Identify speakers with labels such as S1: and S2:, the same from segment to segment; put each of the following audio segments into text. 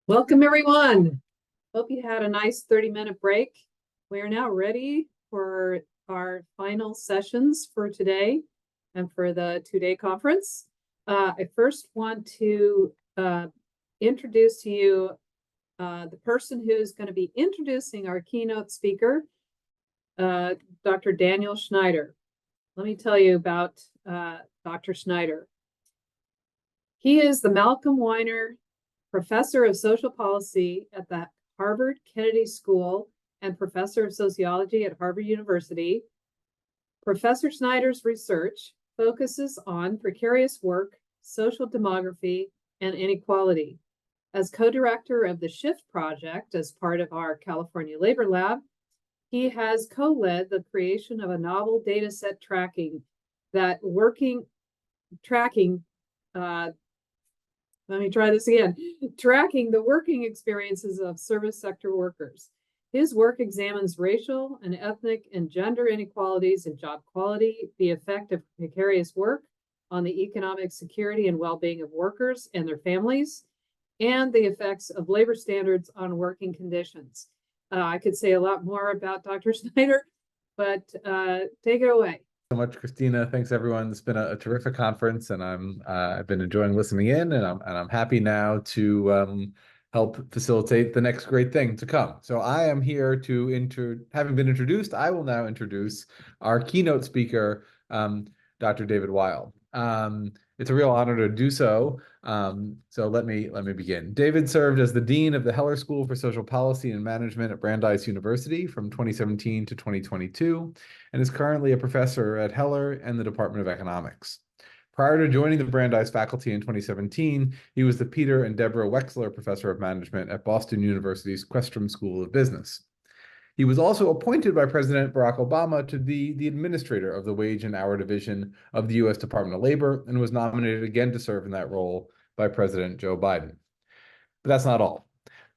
S1: Welcome, everyone. Hope you had a nice 30-minute break. We are now ready for our final sessions for today and for the two-day conference. I first want to introduce to you the person who's going to be introducing our keynote speaker, Dr. Daniel Schneider. Let me tell you about Dr. Schneider. He is the Malcolm Weiner Professor of Social Policy at the Harvard Kennedy School and Professor of Sociology at Harvard University. Professor Schneider's research focuses on precarious work, social demography, and inequality. As co-director of the SHIFT project as part of our California Labor Lab, he has co-led the creation of a novel data set tracking the working experiences of service sector workers. His work examines racial and ethnic and gender inequalities in job quality, the effect of precarious work on the economic security and well-being of workers and their families, and the effects of labor standards on working conditions. I could say a lot more about Dr. Schneider, but take it away.
S2: So much, Christina. Thanks, everyone. It's been a terrific conference, and I've been enjoying listening in, and I'm happy now to help facilitate the next great thing to come. So I am here to having been introduced, I will now introduce our keynote speaker, Dr. David Weil. It's a real honor to do so. So let me begin. David served as the Dean of the Heller School for Social Policy and Management at Brandeis University from 2017 to 2022, and is currently a professor at Heller and the Department of Economics. Prior to joining the Brandeis faculty in 2017, he was the Peter and Deborah Wexler Professor of Management at Boston University's Questrom School of Business. He was also appointed by President Barack Obama to be the administrator of the Wage and Hour Division of the U.S. Department of Labor, and was nominated again to serve in that role by President Joe Biden. But that's not all.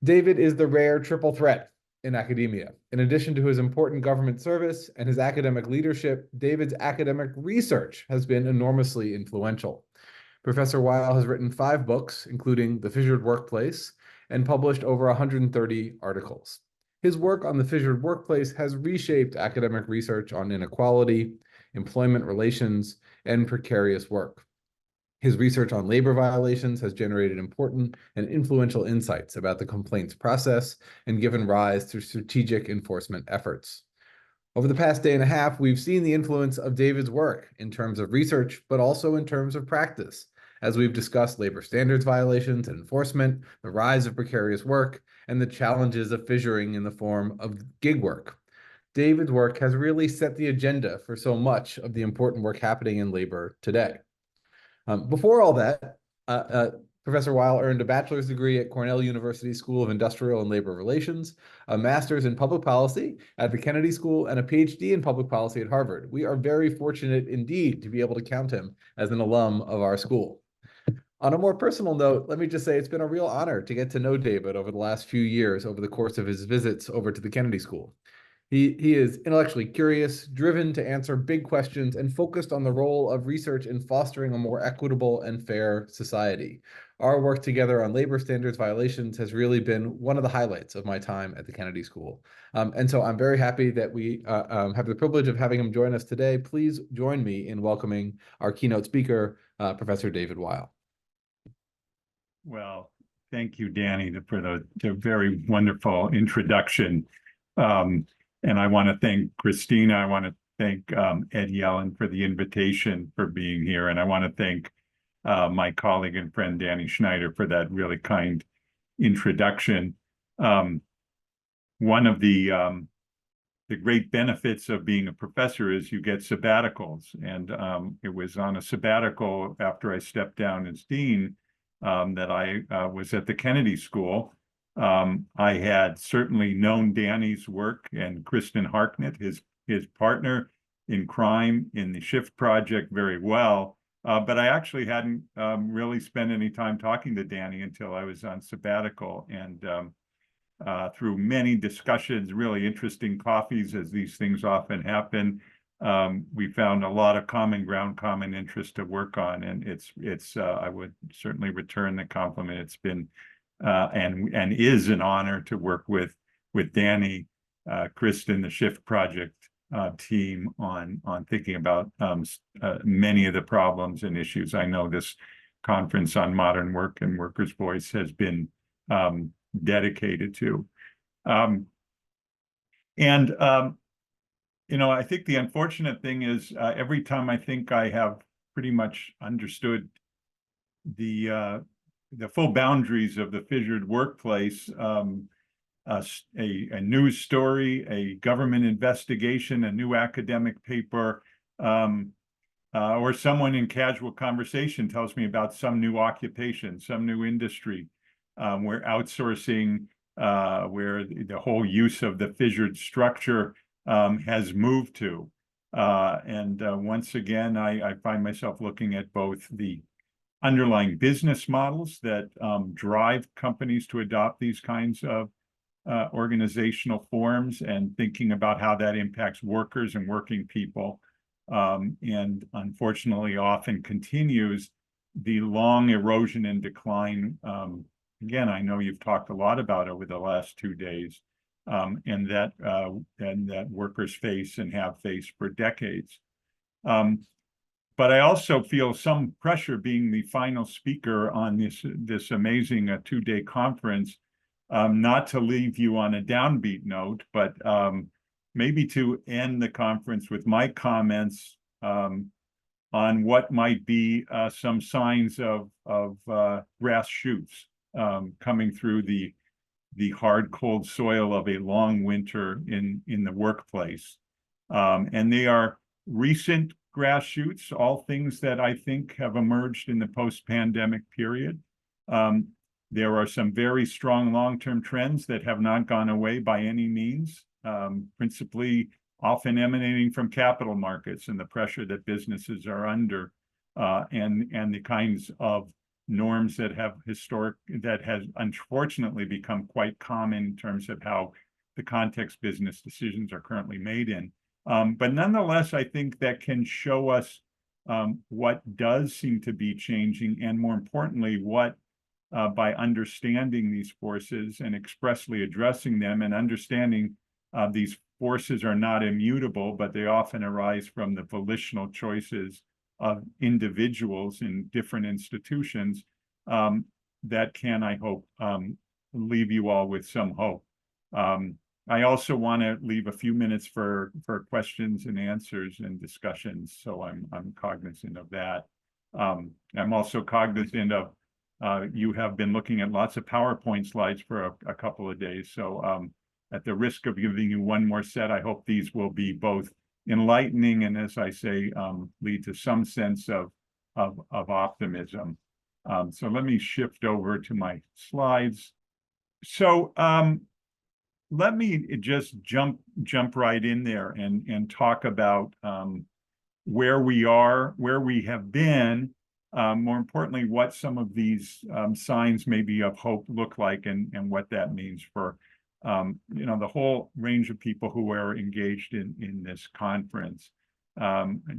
S2: David is the rare triple threat in academia. In addition to his important government service and his academic leadership, David's academic research has been enormously influential. Professor Weil has written 5 books, including The Fissured Workplace, and published over 130 articles. His work on the fissured workplace has reshaped academic research on inequality, employment relations, and precarious work. His research on labor violations has generated important and influential insights about the complaints process and given rise to strategic enforcement efforts. Over the past day and a half, we've seen the influence of David's work in terms of research, but also in terms of practice, as we've discussed labor standards violations and enforcement, the rise of precarious work, and the challenges of fissuring in the form of gig work. David's work has really set the agenda for so much of the important work happening in labor today. Before all that, Professor Weil earned a bachelor's degree at Cornell University School of Industrial and Labor Relations, a master's in public policy at the Kennedy School, and a PhD in public policy at Harvard. We are very fortunate indeed to be able to count him as an alum of our school. On a more personal note, let me just say it's been a real honor to get to know David over the last few years over the course of his visits over to the Kennedy School. He is intellectually curious, driven to answer big questions, and focused on the role of research in fostering a more equitable and fair society. Our work together on labor standards violations has really been one of the highlights of my time at the Kennedy School. And so I'm very happy that we have the privilege of having him join us today. Please join me in welcoming our keynote speaker, Professor David Weil.
S3: Well, thank you, Danny, for the very wonderful introduction. And I want to thank Christina. I want to thank Ed Yellen for the invitation for being here. And I want to thank my colleague and friend, Danny Schneider, for that really kind introduction. One of the great benefits of being a professor is you get sabbaticals. And it was on a sabbatical after I stepped down as dean that I was at the Kennedy School. I had certainly known Danny's work and Kristen Harknett, his partner in crime in the SHIFT project, very well. But I actually hadn't really spent any time talking to Danny until I was on sabbatical. And through many discussions, really interesting coffees, as these things often happen, we found a lot of common ground, common interest to work on. And it's I would certainly return the compliment. It's been and is an honor to work with Danny, Kristen, the Shift Project team on thinking about many of the problems and issues. I know this conference on modern work and workers' voice has been dedicated to. I think the unfortunate thing is every time I think I have pretty much understood the full boundaries of the fissured workplace, a news story, a government investigation, a new academic paper, or someone in casual conversation tells me about some new occupation, some new industry, where outsourcing, where the whole use of the fissured structure has moved to. Once again, I find myself looking at both the underlying business models that drive companies to adopt these kinds of organizational forms and thinking about how that impacts workers and working people. And unfortunately, often continues the long erosion and decline. Again, I know you've talked a lot about over the last 2 days, and that workers face and have faced for decades. But I also feel some pressure being the final speaker on this amazing 2-day conference, not to leave you on a downbeat note, but maybe to end the conference with my comments on what might be some signs of grass shoots coming through the hard, cold soil of a long winter in the workplace. And they are recent grass shoots, all things that I think have emerged in the post-pandemic period. There are some very strong long-term trends that have not gone away by any means, principally often emanating from capital markets and the pressure that businesses are under, and the kinds of norms that has unfortunately become quite common in terms of how the context business decisions are currently made in. But nonetheless, I think that can show us what does seem to be changing, and more importantly, what by understanding these forces and expressly addressing them and understanding these forces are not immutable, but they often arise from the volitional choices of individuals in different institutions, that can, I hope, leave you all with some hope. I also want to leave a few minutes for questions and answers and discussions, so I'm cognizant of that. I'm also cognizant of you have been looking at lots of PowerPoint slides for a couple of days, so at the risk of giving you one more set, I hope these will be both enlightening and, as I say, lead to some sense of optimism. So let me shift over to my slides. So let me just jump right in there and talk about where we are, where we have been, more importantly, what some of these signs maybe of hope look like, and what that means for the whole range of people who are engaged in this conference.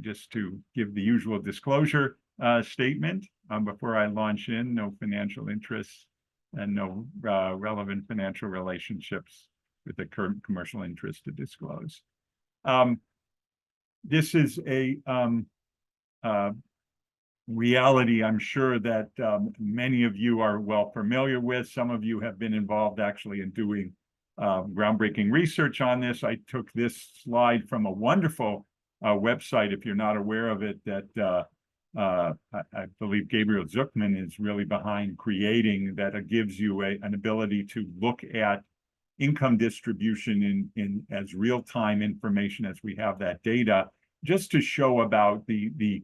S3: Just to give the usual disclosure statement before I launch in: no financial interests and no relevant financial relationships with a current commercial interest to disclose. This is a reality I'm sure that many of you are well familiar with. Some of you have been involved actually in doing groundbreaking research on this. I took this slide from a wonderful website, if you're not aware of it, that I believe Gabriel Zuckman is really behind creating, that gives you an ability to look at income distribution in as real-time information as we have that data, just to show about the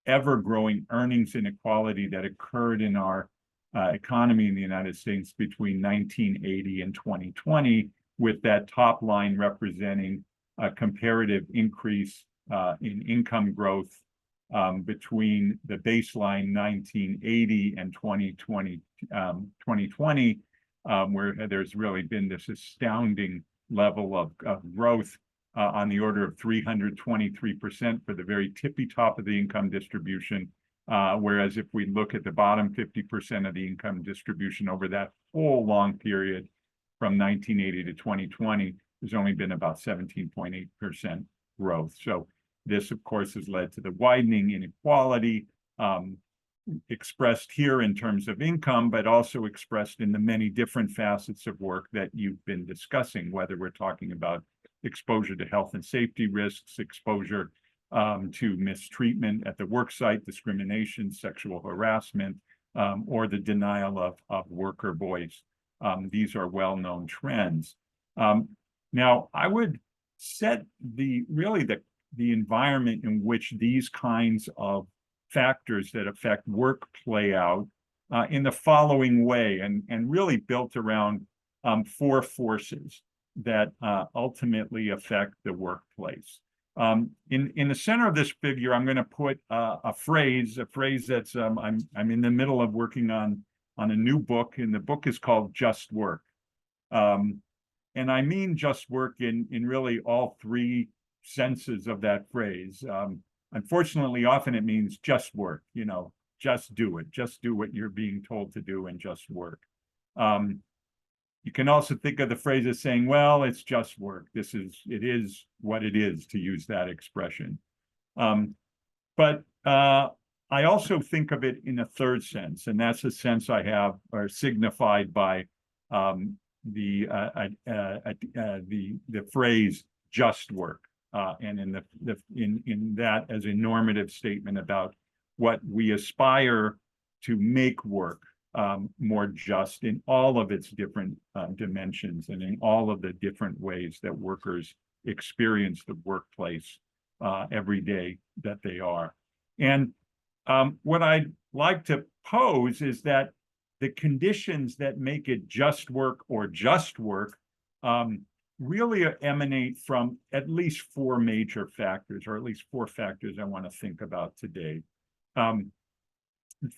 S3: ever-growing earnings inequality that occurred in our economy in the United States between 1980 and 2020, with that top line representing a comparative increase in income growth between the baseline 1980 and 2020, where there's really been this astounding level of growth on the order of 323% for the very tippy top of the income distribution, Whereas if we look at the bottom 50% of the income distribution over that whole long period from 1980 to 2020, there's only been about 17.8% growth. So this, of course, has led to the widening inequality, expressed here in terms of income, but also expressed in the many different facets of work that you've been discussing, whether we're talking about exposure to health and safety risks, exposure to mistreatment at the work site, discrimination, sexual harassment, or the denial of worker voice. These are well-known trends. Now, I would set the environment in which these kinds of factors that affect work play out in the following way, and really built around four forces that ultimately affect the workplace. In the center of this figure, I'm going to put a phrase that's I'm in the middle of working on a new book, and the book is called Just Work. And I mean just work in really all three senses of that phrase. Unfortunately, often it means just work, just do it, just do what you're being told to do and just work. You can also think of the phrase as saying, well, it's just work. It is what it is, to use that expression. But I also think of it in a third sense, and that's a sense I have, or signified by the phrase just work, and in that as a normative statement about what we aspire to make work more just in all of its different dimensions and in all of the different ways that workers experience the workplace every day that they are. And what I'd like to pose is that the conditions that make it just work or just work really emanate from at least four major factors, or at least four factors I want to think about today.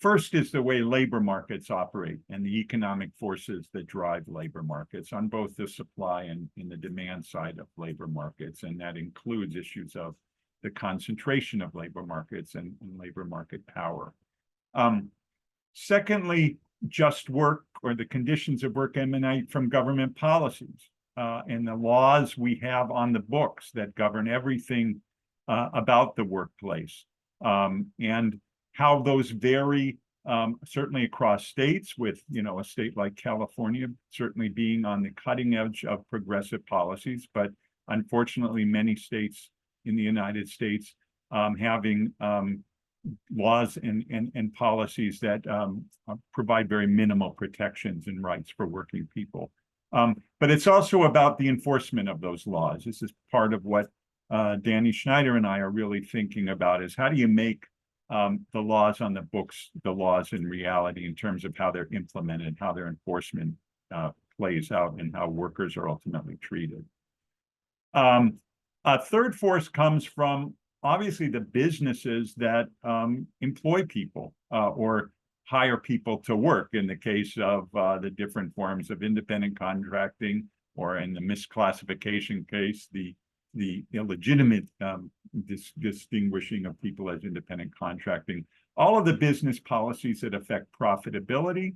S3: First is the way labor markets operate and the economic forces that drive labor markets on both the supply and in the demand side of labor markets. And that includes issues of the concentration of labor markets and labor market power. Secondly, just work, or the conditions of work, emanate from government policies and the laws we have on the books that govern everything about the workplace, and how those vary certainly across states, with a state like California certainly being on the cutting edge of progressive policies, but unfortunately many states in the United States having laws and policies that provide very minimal protections and rights for working people. But it's also about the enforcement of those laws. This is part of what Danny Schneider and I are really thinking about, is how do you make the laws on the books, the laws in reality, in terms of how they're implemented, how their enforcement plays out, and how workers are ultimately treated. A third force comes from obviously the businesses that employ people or hire people to work, in the case of the different forms of independent contracting, or in the misclassification case, the illegitimate distinguishing of people as independent contracting. All of the business policies that affect profitability,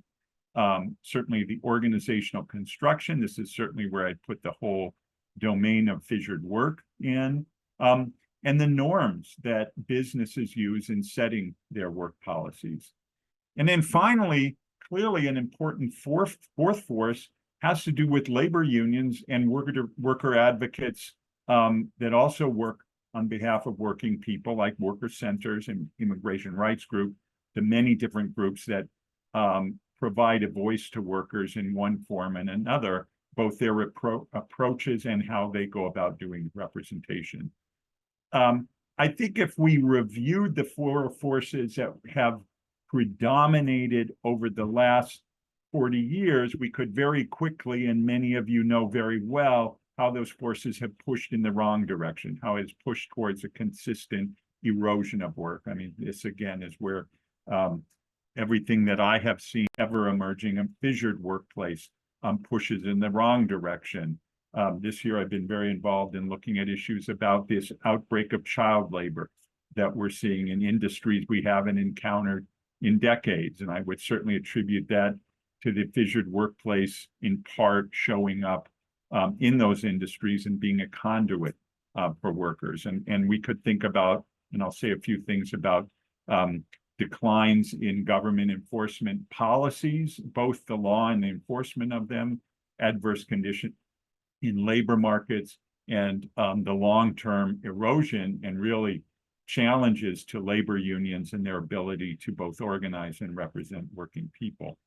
S3: certainly the organizational construction. This is certainly where I'd put the whole domain of fissured work in, and the norms that businesses use in setting their work policies. And then finally, clearly an important fourth force has to do with labor unions and worker advocates that also work on behalf of working people, like worker centers and immigration rights group, the many different groups that provide a voice to workers in one form and another, both their approaches and how they go about doing representation. I think if we reviewed the four forces that have predominated over the last 40 years, we could very quickly, and many of you know very well, how those forces have pushed in the wrong direction, how it's pushed towards a consistent erosion of work. I mean, this again is where everything that I have seen ever emerging a fissured workplace pushes in the wrong direction. This year, I've been very involved in looking at issues about this outbreak of child labor that we're seeing in industries we haven't encountered in decades. And I would certainly attribute that to the fissured workplace, in part showing up in those industries and being a conduit for workers. And we could think about, and I'll say a few things about declines in government enforcement policies, both the law and the enforcement of them, adverse condition in labor markets, and the long-term erosion and really challenges to labor unions and their ability to both organize and represent working people.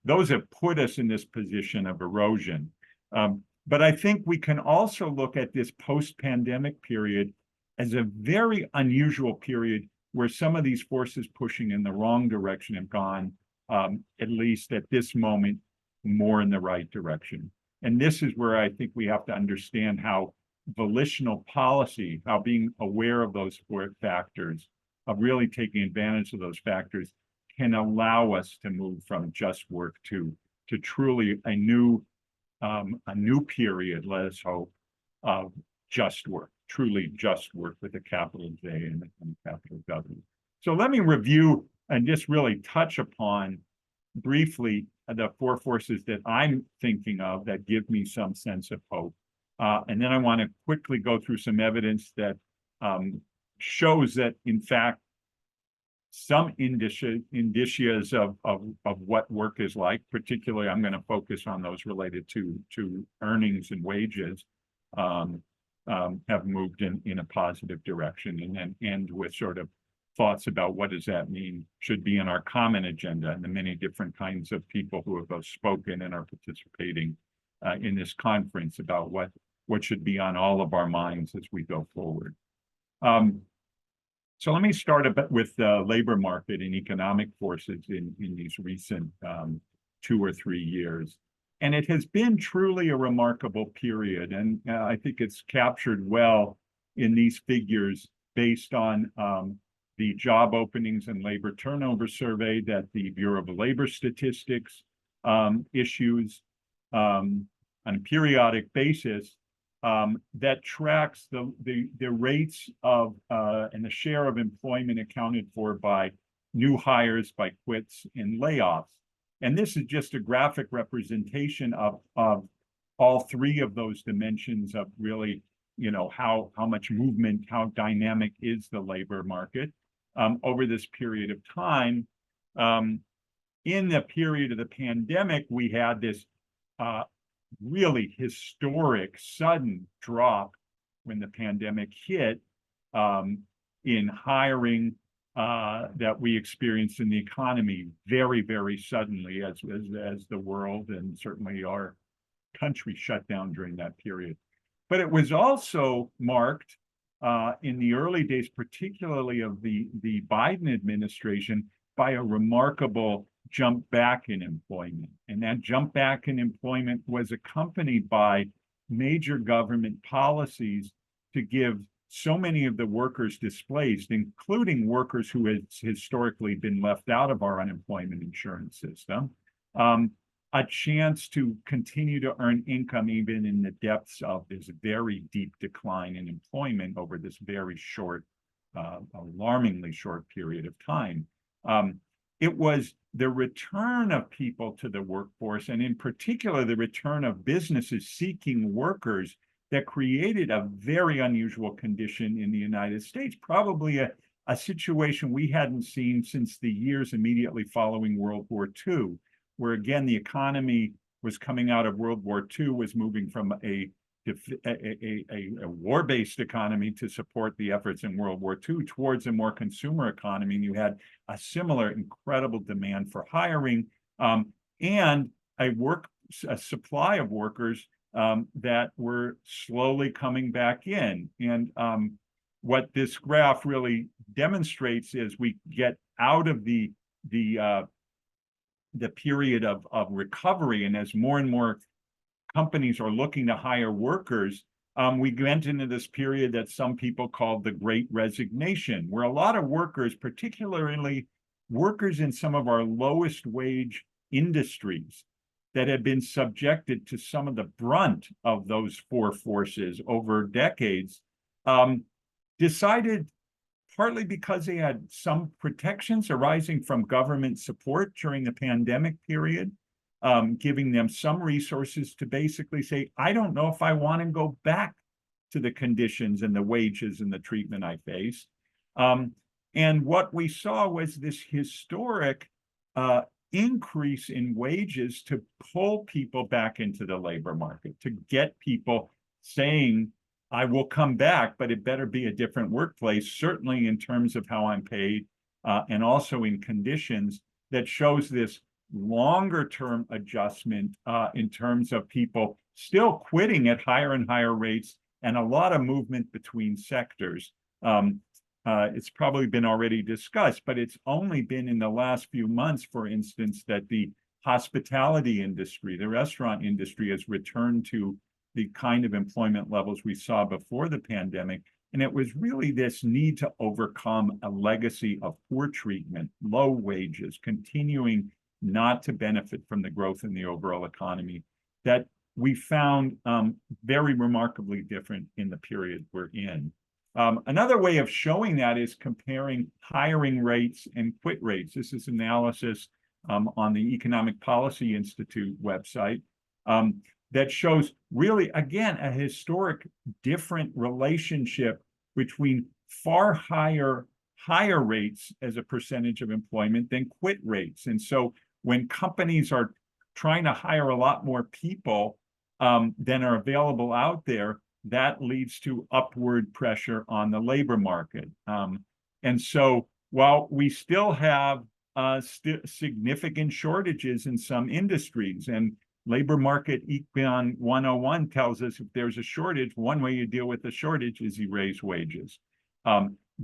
S3: Those have put us in this position of erosion. But I think we can also look at this post-pandemic period as a very unusual period where some of these forces pushing in the wrong direction have gone, at least at this moment, more in the right direction. And this is where I think we have to understand how volitional policy, how being aware of those four factors, of really taking advantage of those factors, can allow us to move from just work to truly a new period, let us hope, of just work, truly just work with a capital J and a capital W. So let me review and just really touch upon briefly the four forces that I'm thinking of that give me some sense of hope. And then I want to quickly go through some evidence that shows that, in fact, some indicias of what work is like, particularly I'm going to focus on those related to earnings and wages, have moved in a positive direction, and then end with sort of thoughts about what does that mean should be in our common agenda, and the many different kinds of people who have both spoken and are participating in this conference about what should be on all of our minds as we go forward. So let me start a bit with the labor market and economic forces in these recent 2 or 3 years. And it has been truly a remarkable period. And I think it's captured well in these figures based on the job openings and labor turnover survey that the Bureau of Labor Statistics issues on a periodic basis. That tracks the rates of and the share of employment accounted for by new hires, by quits, and layoffs. And this is just a graphic representation of all three of those dimensions of really, how much movement, how dynamic is the labor market over this period of time. In the period of the pandemic, we had this really historic sudden drop when the pandemic hit in hiring that we experienced in the economy very, very suddenly as the world and certainly our country shut down during that period. But it was also marked in the early days, particularly of the Biden administration, by a remarkable jump back in employment. And that jump back in employment was accompanied by major government policies to give so many of the workers displaced, including workers who had historically been left out of our unemployment insurance system, a chance to continue to earn income even in the depths of this very deep decline in employment over this very short, alarmingly short period of time. It was the return of people to the workforce, and in particular, the return of businesses seeking workers, that created a very unusual condition in the United States, probably a situation we hadn't seen since the years immediately following World War II, where again, the economy was coming out of World War II, was moving from a war-based economy to support the efforts in World War II towards a more consumer economy. And you had a similar incredible demand for hiring and a supply of workers that were slowly coming back in. And what this graph really demonstrates is we get out of the period of recovery, and as more and more companies are looking to hire workers, we went into this period that some people called the Great Resignation, where a lot of workers, particularly workers in some of our lowest wage industries that had been subjected to some of the brunt of those four forces over decades, decided partly because they had some protections arising from government support during the pandemic period, giving them some resources to basically say, I don't know if I want to go back to the conditions and the wages and the treatment I faced. And what we saw was this historic increase in wages to pull people back into the labor market, to get people saying, I will come back, but it better be a different workplace, certainly in terms of how I'm paid, and also in conditions that shows this longer term adjustment in terms of people still quitting at higher and higher rates and a lot of movement between sectors. It's probably been already discussed, but it's only been in the last few months, for instance, that the hospitality industry, the restaurant industry has returned to the kind of employment levels we saw before the pandemic. And it was really this need to overcome a legacy of poor treatment, low wages, continuing not to benefit from the growth in the overall economy that we found very remarkably different in the period we're in. Another way of showing that is comparing hiring rates and quit rates. This is analysis on the Economic Policy Institute website that shows really, again, a historic different relationship between far higher rates as a percentage of employment than quit rates. And so when companies are trying to hire a lot more people than are available out there, that leads to upward pressure on the labor market. And so while we still have significant shortages in some industries, and Labor Market Econ 101 tells us if there's a shortage, one way you deal with the shortage is you raise wages.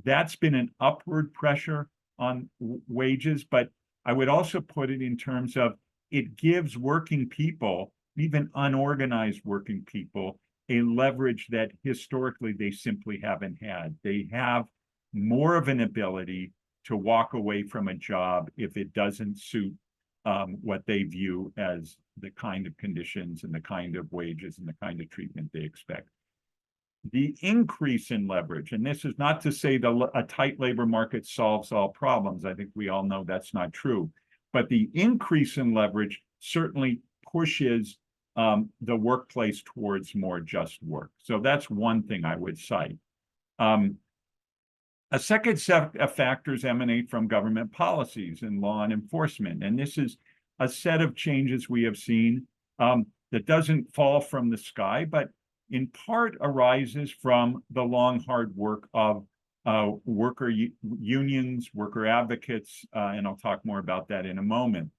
S3: That's been an upward pressure on wages, but I would also put it in terms of it gives working people, even unorganized working people, a leverage that historically they simply haven't had. They have more of an ability to walk away from a job if it doesn't suit what they view as the kind of conditions and the kind of wages and the kind of treatment they expect. The increase in leverage, and this is not to say that a tight labor market solves all problems. I think we all know that's not true. But the increase in leverage certainly pushes the workplace towards more just work. So that's one thing I would cite. A second set of factors emanate from government policies and law and enforcement. And this is a set of changes we have seen that doesn't fall from the sky, but in part arises from the long, hard work of worker unions, worker advocates, and I'll talk more about that in a moment.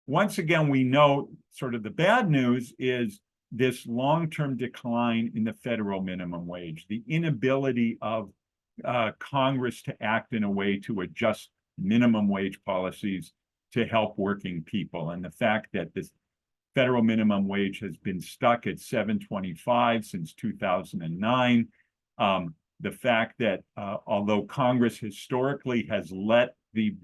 S3: Once again, we know sort of the bad news is this long-term decline in the federal minimum wage, the inability of Congress to act in a way to adjust minimum wage policies to help working people. And the fact that this federal minimum wage has been stuck at $7.25 since 2009. The fact that although Congress historically has let the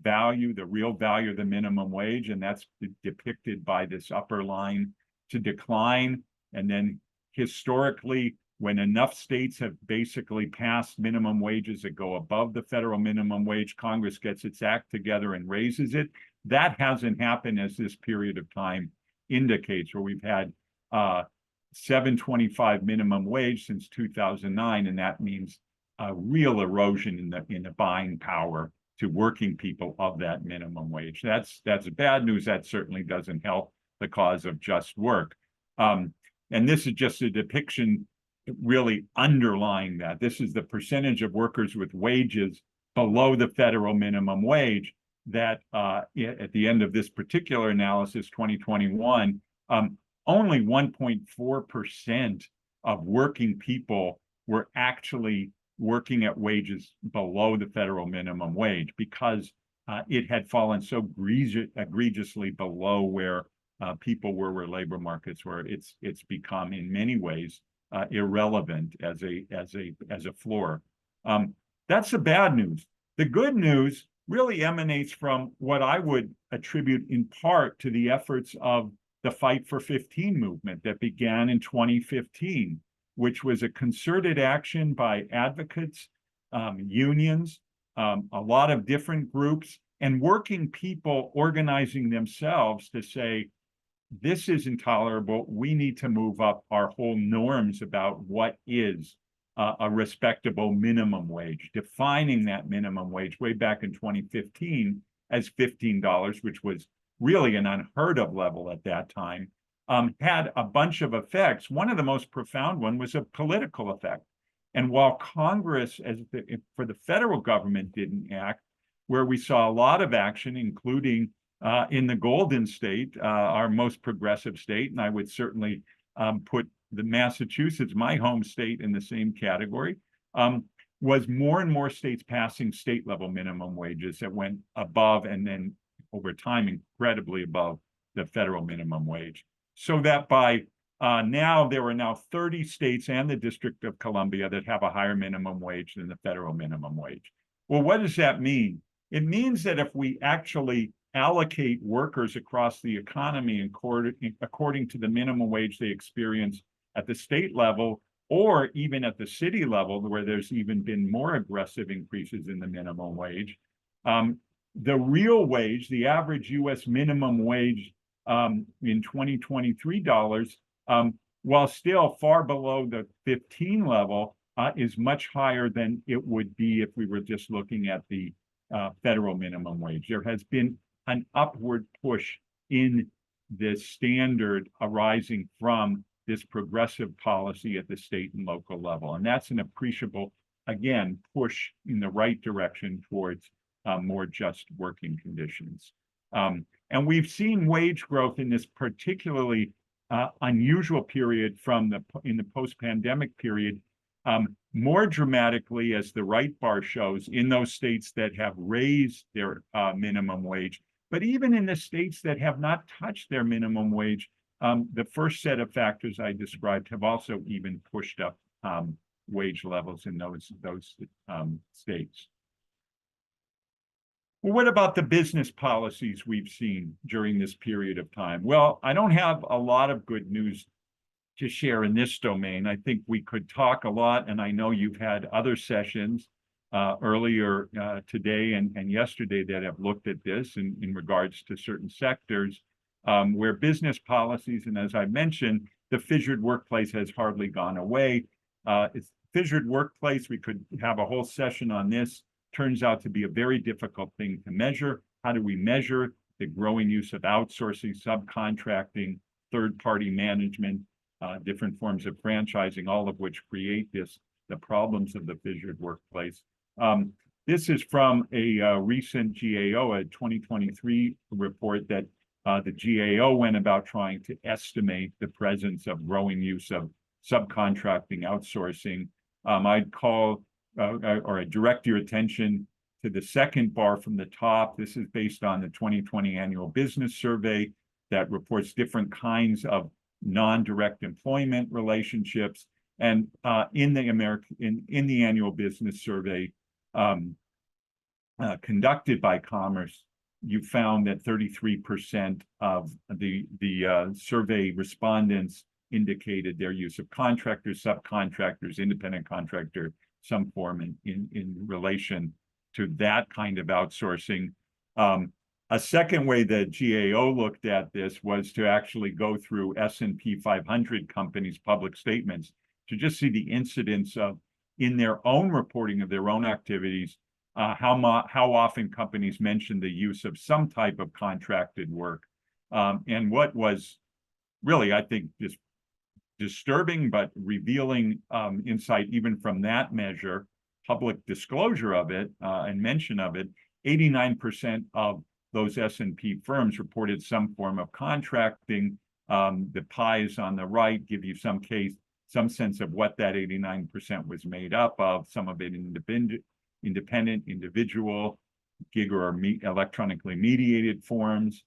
S3: real value of the minimum wage, and that's depicted by this upper line, to decline. And then historically, when enough states have basically passed minimum wages that go above the federal minimum wage, Congress gets its act together and raises it. That hasn't happened, as this period of time indicates, where we've had $7.25 minimum wage since 2009, and that means a real erosion in the buying power to working people of that minimum wage. That's bad news. That certainly doesn't help the cause of just work. And this is just a depiction really underlying that. This is the percentage of workers with wages below the federal minimum wage that at the end of this particular analysis, 2021, only 1.4% of working people were actually working at wages below the federal minimum wage because it had fallen so egregiously below where people were, where labor markets were. It's become in many ways irrelevant as a floor. That's the bad news. The good news really emanates from what I would attribute in part to the efforts of the Fight for 15 movement that began in 2015, which was a concerted action by advocates unions, a lot of different groups, and working people organizing themselves to say, this is intolerable. We need to move up our whole norms about what is a respectable minimum wage, defining that minimum wage way back in 2015 as $15, which was really an unheard of level at that time, had a bunch of effects. One of the most profound one was a political effect. And while Congress, for the federal government, didn't act, where we saw a lot of action, including in the Golden State, our most progressive state, and I would certainly put the Massachusetts, my home state, in the same category, was more and more states passing state level minimum wages that went above and then over time incredibly above the federal minimum wage. So that by now there are now 30 states and the District of Columbia that have a higher minimum wage than the federal minimum wage. Well, what does that mean? It means that if we actually allocate workers across the economy according to the minimum wage they experience at the state level, or even at the city level, where there's even been more aggressive increases in the minimum wage, the real wage, the average US minimum wage in 2023 dollars, while still far below the 15 level, is much higher than it would be if we were just looking at the federal minimum wage. There has been an upward push in the standard arising from this progressive policy at the state and local level. And that's an appreciable, again, push in the right direction towards more just working conditions. And we've seen wage growth in this particularly unusual period in the post-pandemic period more dramatically, as the right bar shows, in those states that have raised their minimum wage. But even in the states that have not touched their minimum wage, the first set of factors I described have also even pushed up wage levels in those states. Well, what about the business policies we've seen during this period of time? Well, I don't have a lot of good news to share in this domain. I think we could talk a lot, and I know you've had other sessions earlier today and yesterday that have looked at this in regards to certain sectors where business policies, and as I mentioned, the fissured workplace has hardly gone away. It's fissured workplace, we could have a whole session on this, turns out to be a very difficult thing to measure. How do we measure the growing use of outsourcing, subcontracting, third-party management, different forms of franchising, all of which create the problems of the fissured workplace. This is from a recent GAO, a 2023 report that the GAO went about trying to estimate the presence of growing use of subcontracting, outsourcing. I'd call or I'd direct your attention to the second bar from the top. This is based on the 2020 annual business survey that reports different kinds of non-direct employment relationships. And in the annual business survey conducted by Commerce, you found that 33% of the survey respondents indicated their use of contractors, subcontractors, independent contractor, some form in relation to that kind of outsourcing. A second way that GAO looked at this was to actually go through S&P 500 companies' public statements to just see the incidence of, in their own reporting of their own activities, how often companies mentioned the use of some type of contracted work. And what was really, I think, just disturbing but revealing insight even from that measure, public disclosure of it and mention of it, 89% of those S&P firms reported some form of contracting. The pies on the right give you some sense of what that 89% was made up of, some of it independent, individual, gig or electronically mediated forms,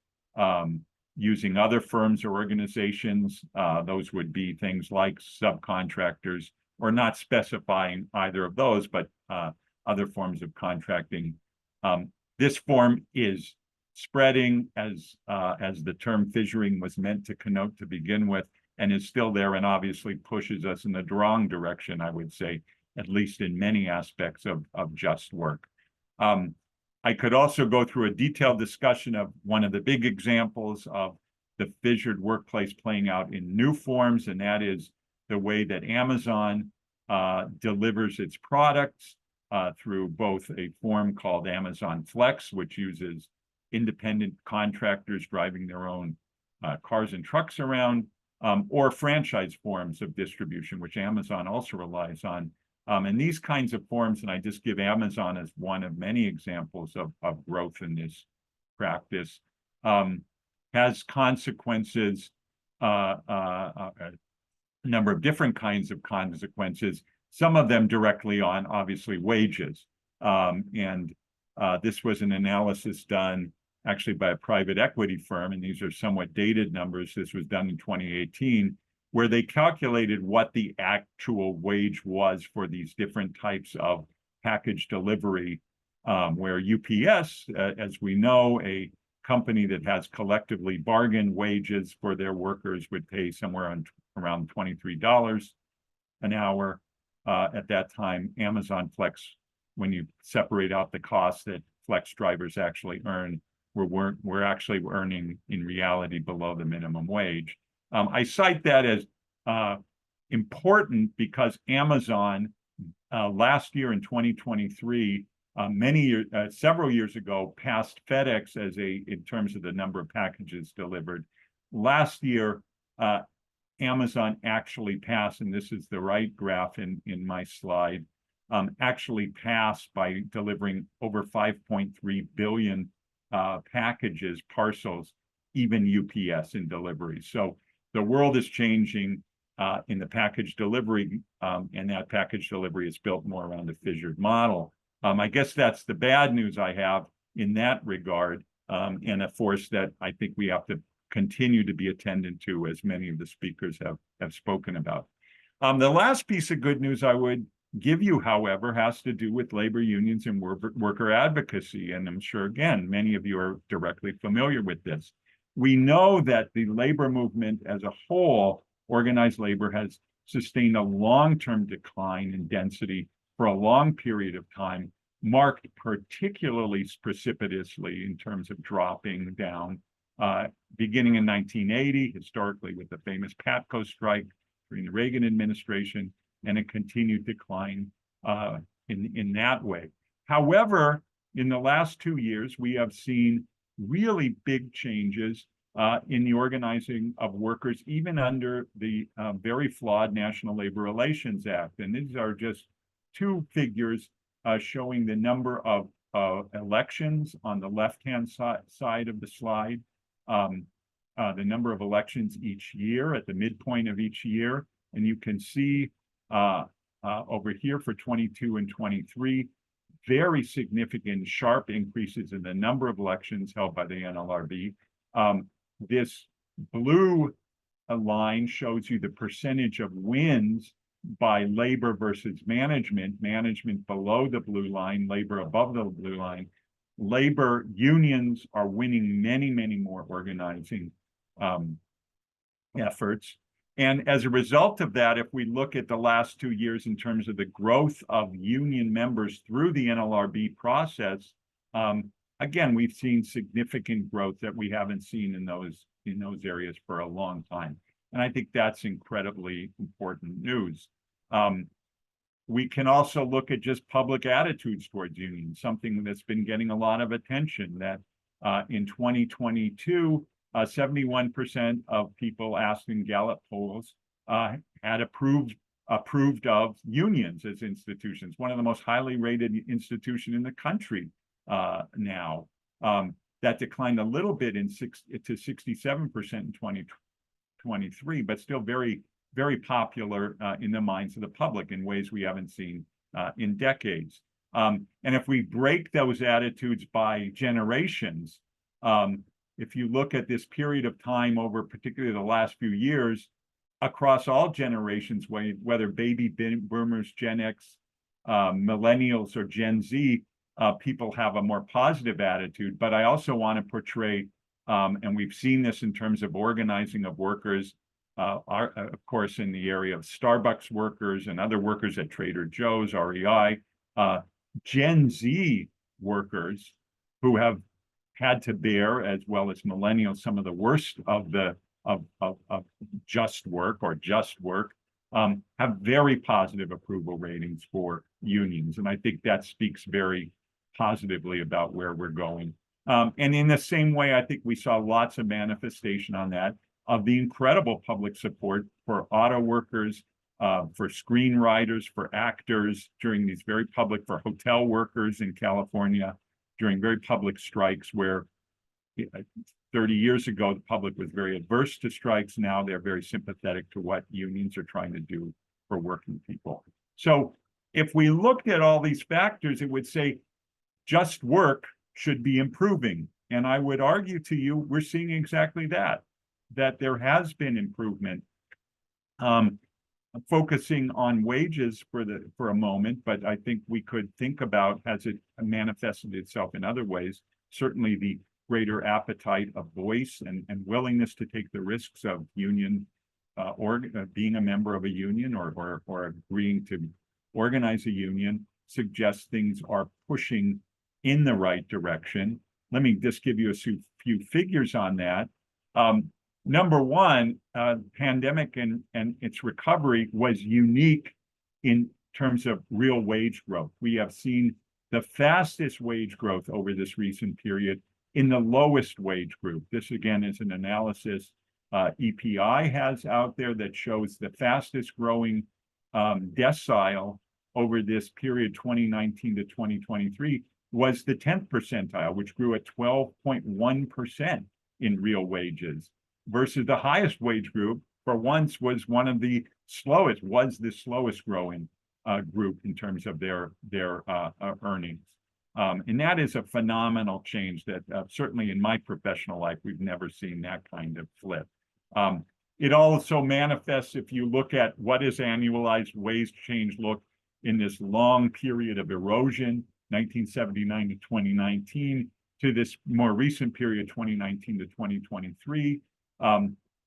S3: using other firms or organizations. Those would be things like subcontractors, or not specifying either of those, but other forms of contracting. This form is spreading as the term fissuring was meant to connote to begin with, and is still there and obviously pushes us in the wrong direction, I would say, at least in many aspects of just work. I could also go through a detailed discussion of one of the big examples of the fissured workplace playing out in new forms, and that is the way that Amazon delivers its products through both a form called Amazon Flex, which uses independent contractors driving their own cars and trucks around, or franchise forms of distribution, which Amazon also relies on. And these kinds of forms, and I just give Amazon as one of many examples of growth in this practice, has consequences, a number of different kinds of consequences, some of them directly on, obviously, wages. This was an analysis done actually by a private equity firm, and these are somewhat dated numbers. This was done in 2018, where they calculated what the actual wage was for these different types of package delivery, where UPS, as we know, a company that has collectively bargained wages for their workers, would pay somewhere around $23 an hour. At that time, Amazon Flex, when you separate out the costs that Flex drivers actually earn, we're actually earning in reality below the minimum wage. I cite that as important because Amazon last year in 2023, several years ago, passed FedEx in terms of the number of packages delivered. Last year, Amazon actually passed, and this is the right graph in my slide, actually passed by delivering over 5.3 billion packages, parcels, even UPS in delivery. So the world is changing in the package delivery, and that package delivery is built more around the fissured model. I guess that's the bad news I have in that regard, and a force that I think we have to continue to be attendant to, as many of the speakers have spoken about. The last piece of good news I would give you, however, has to do with labor unions and worker advocacy. And I'm sure, again, many of you are directly familiar with this. We know that the labor movement as a whole, organized labor, has sustained a long-term decline in density for a long period of time, marked particularly precipitously in terms of dropping down, beginning in 1980, historically with the famous PATCO strike during the Reagan administration, and a continued decline in that way. However, in the last 2 years, we have seen really big changes in the organizing of workers, even under the very flawed National Labor Relations Act. And these are just two figures showing the number of elections on the left-hand side of the slide, the number of elections each year at the midpoint of each year. And you can see over here for 22 and 23, very significant, sharp increases in the number of elections held by the NLRB. This blue line shows you the percentage of wins by labor versus management, management below the blue line, labor above the blue line. Labor unions are winning many, many more organizing efforts. And as a result of that, if we look at the last 2 years in terms of the growth of union members through the NLRB process, again, we've seen significant growth that we haven't seen in those areas for a long time. And I think that's incredibly important news. We can also look at just public attitudes towards unions, something that's been getting a lot of attention, that in 2022, 71% of people asked in Gallup polls had approved of unions as institutions, one of the most highly rated institutions in the country now. That declined a little bit to 67% in 2023, but still very, very popular in the minds of the public in ways we haven't seen in decades. And if we break those attitudes by generations, if you look at this period of time over particularly the last few years, across all generations, whether baby boomers, Gen X, millennials, or Gen Z, people have a more positive attitude. But I also want to portray, and we've seen this in terms of organizing of workers, are, of course, in the area of Starbucks workers and other workers at Trader Joe's, REI, Gen Z workers who have had to bear, as well as millennials, some of the worst of the of just work, have very positive approval ratings for unions. And I think that speaks very positively about where we're going. And in the same way, I think we saw lots of manifestation on that of the incredible public support for auto workers, for screenwriters, for actors during these very public, for hotel workers in California during very public strikes where 30 years ago, the public was very adverse to strikes. Now they're very sympathetic to what unions are trying to do for working people. So if we looked at all these factors, it would say just work should be improving. And I would argue to you, we're seeing exactly that there has been improvement. Focusing on wages for a moment, but I think we could think about, has it manifested itself in other ways? Certainly the greater appetite of voice and willingness to take the risks of union or being a member of a union or agreeing to organize a union suggests things are pushing in the right direction. Let me just give you a few figures on that. Number one, pandemic and its recovery was unique in terms of real wage growth. We have seen the fastest wage growth over this recent period in the lowest wage group. This again is an analysis EPI has out there that shows the fastest growing decile over this period 2019 to 2023 was the 10th percentile, which grew at 12.1% in real wages, versus the highest wage group for once was the slowest growing group in terms of their earnings. And that is a phenomenal change that certainly in my professional life, we've never seen that kind of flip. It also manifests if you look at what is annualized wage change look in this long period of erosion, 1979 to 2019, to this more recent period, 2019 to 2023.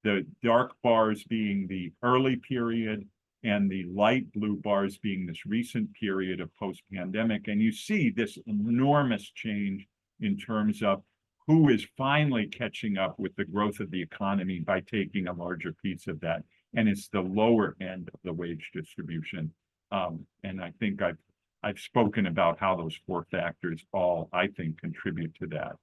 S3: The dark bars being the early period and the light blue bars being this recent period of post-pandemic. And you see this enormous change in terms of who is finally catching up with the growth of the economy by taking a larger piece of that. And it's the lower end of the wage distribution. And I think I've spoken about how those four factors all, I think, contribute to that.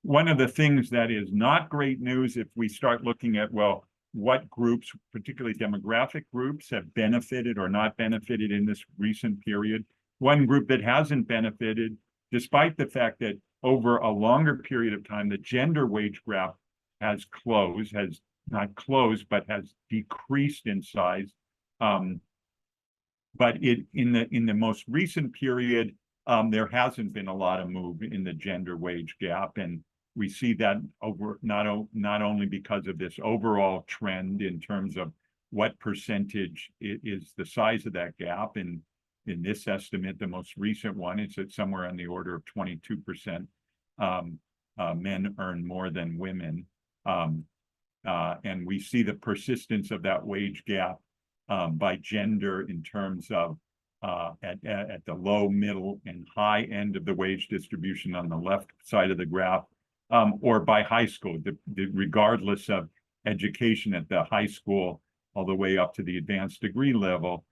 S3: One of the things that is not great news, if we start looking at, well, what groups, particularly demographic groups, have benefited or not benefited in this recent period. One group that hasn't benefited, despite the fact that over a longer period of time, the gender wage gap has not closed, but has decreased in size. But in the most recent period, there hasn't been a lot of move in the gender wage gap, and we see that over not only because of this overall trend in terms of what percentage is the size of that gap. And in this estimate, the most recent one, it's at somewhere on the order of 22%. Men earn more than women. And we see the persistence of that wage gap by gender in terms of at the low, middle, and high end of the wage distribution on the left side of the graph, or by high school, regardless of education at the high school all the way up to the advanced degree level,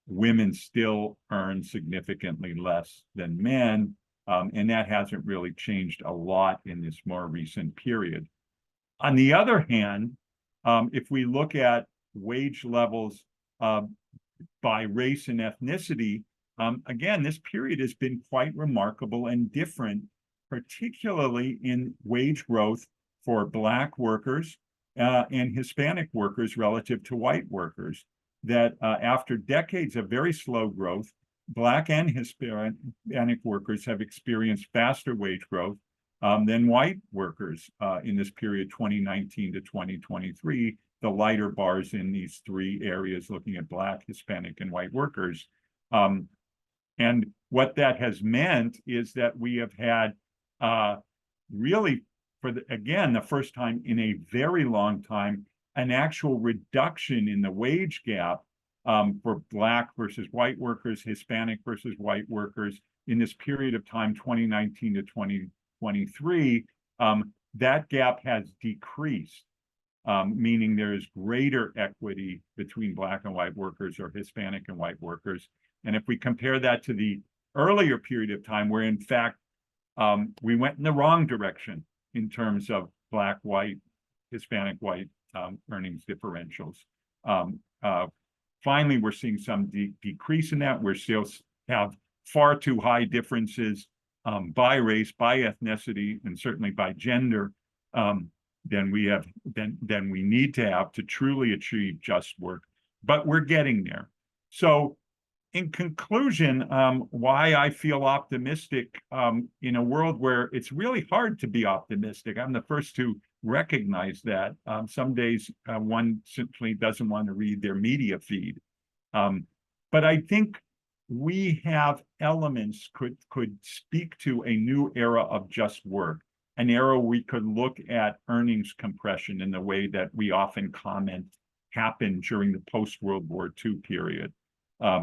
S3: women still earn significantly less than men, and that hasn't really changed a lot in this more recent period. On the other hand, if we look at wage levels by race and ethnicity, again, this period has been quite remarkable and different, particularly in wage growth for Black workers and Hispanic workers relative to white workers, that after decades of very slow growth, Black and Hispanic workers have experienced faster wage growth than white workers in this period 2019 to 2023, the lighter bars in these three areas looking at Black, Hispanic, and white workers. And what that has meant is that we have had really, again, the first time in a very long time, an actual reduction in the wage gap for Black versus white workers, Hispanic versus white workers in this period of time, 2019 to 2023, that gap has decreased, meaning there is greater equity between Black and white workers or Hispanic and white workers. And if we compare that to the earlier period of time where, in fact, we went in the wrong direction in terms of Black, white, Hispanic, white earnings differentials. Finally, we're seeing some decrease in that. We're still have far too high differences by race, by ethnicity, and certainly by gender than we need to have to truly achieve just work. But we're getting there. So in conclusion, why I feel optimistic in a world where it's really hard to be optimistic. I'm the first to recognize that. Some days one simply doesn't want to read their media feed. But I think we have elements could speak to a new era of just work, an era we could look at earnings compression in the way that we often comment happened during the post-World War II period,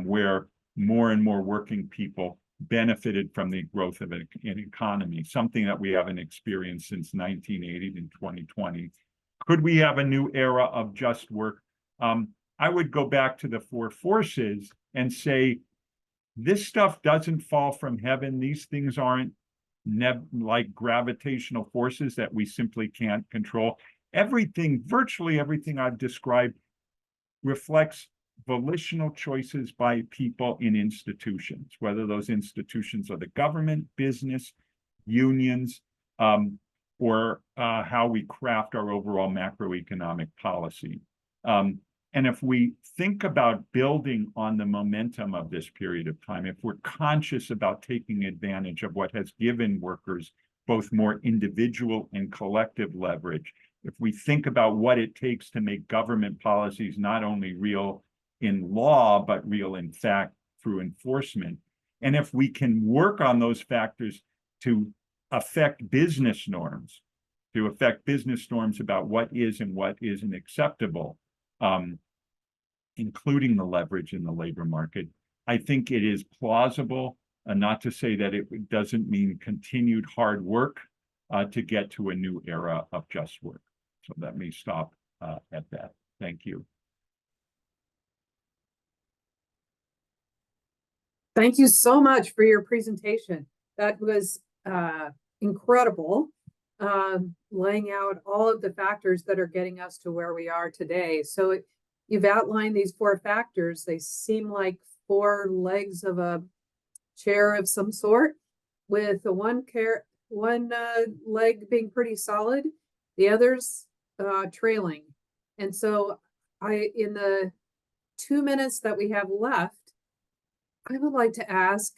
S3: where more and more working people benefited from the growth of an economy, something that we haven't experienced since 1980 and 2020. Could we have a new era of just work? I would go back to the four forces and say, this stuff doesn't fall from heaven. These things aren't like gravitational forces that we simply can't control. Everything, virtually everything I've described reflects volitional choices by people in institutions, whether those institutions are the government, business, unions, or how we craft our overall macroeconomic policy. And if we think about building on the momentum of this period of time, if we're conscious about taking advantage of what has given workers both more individual and collective leverage, if we think about what it takes to make government policies not only real in law, but real in fact through enforcement, and if we can work on those factors to affect business norms, about what is and what isn't acceptable, including the leverage in the labor market, I think it is plausible, not to say that it doesn't mean continued hard work to get to a new era of just work. So let me stop at that. Thank you.
S1: Thank you so much for your presentation. That was incredible, laying out all of the factors that are getting us to where we are today. So you've outlined these four factors. They seem like four legs of a chair of some sort, with the one leg being pretty solid, the others trailing. And so in the 2 minutes that we have left, I would like to ask,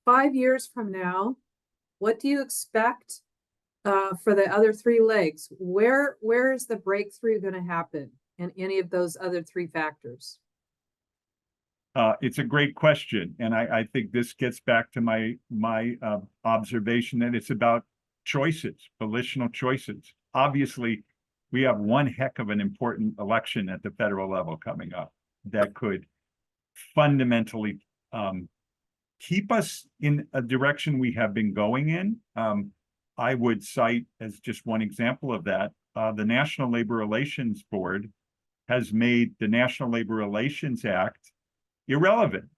S1: 5 years from now, what do you expect for the other three legs? Where is the breakthrough going to happen in any of those other three factors?
S3: It's a great question, and I think this gets back to my observation that it's about choices, volitional choices. Obviously, we have one heck of an important election at the federal level coming up that could fundamentally keep us in a direction we have been going in. I would cite as just one example of that, the National Labor Relations Board has made the National Labor Relations Act irrelevant.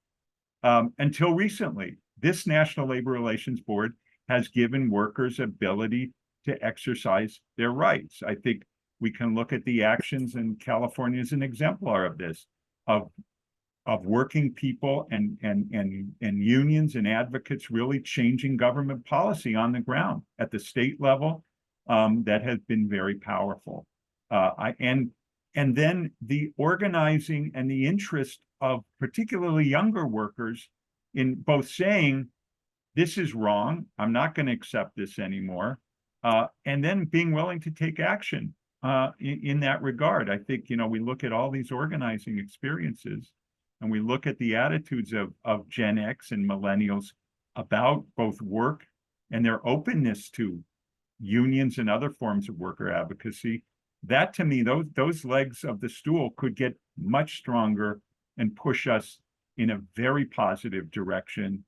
S3: Until recently, this National Labor Relations Board has given workers ability to exercise their rights. I think we can look at the actions in California as an exemplar of this, of working people and unions and advocates really changing government policy on the ground at the state level. That has been very powerful. And then the organizing and the interest of particularly younger workers in both saying, this is wrong, I'm not going to accept this anymore, and then being willing to take action in that regard. I think, we look at all these organizing experiences, and we look at the attitudes of Gen X and millennials about both work and their openness to unions and other forms of worker advocacy. that to me, those legs of the stool could get much stronger and push us in a very positive direction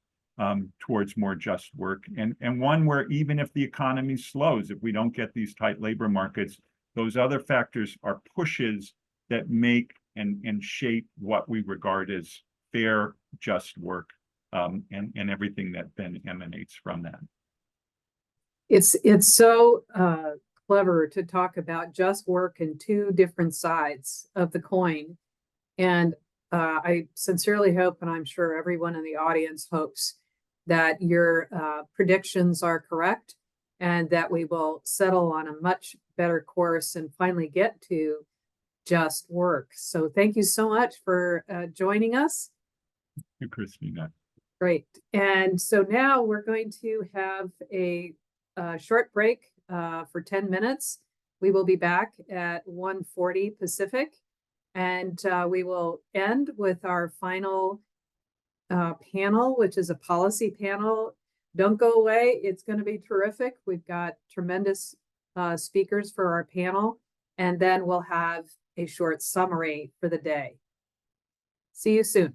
S3: towards more just work, and one where even if the economy slows, if we don't get these tight labor markets, those other factors are pushes that make and shape what we regard as fair, just work, and everything that then emanates from that.
S1: It's so clever to talk about just work in two different sides of the coin. And I sincerely hope, and I'm sure everyone in the audience hopes, that your predictions are correct and that we will settle on a much better course and finally get to just work. So thank you so much for joining us.
S3: Thank you, Christina.
S1: Great. And so now we're going to have a short break for 10 minutes. We will be back at 1:40 Pacific, and we will end with our final panel, which is a policy panel. Don't go away. It's going to be terrific. We've got tremendous speakers for our panel, and then we'll have a short summary for the day. See you soon.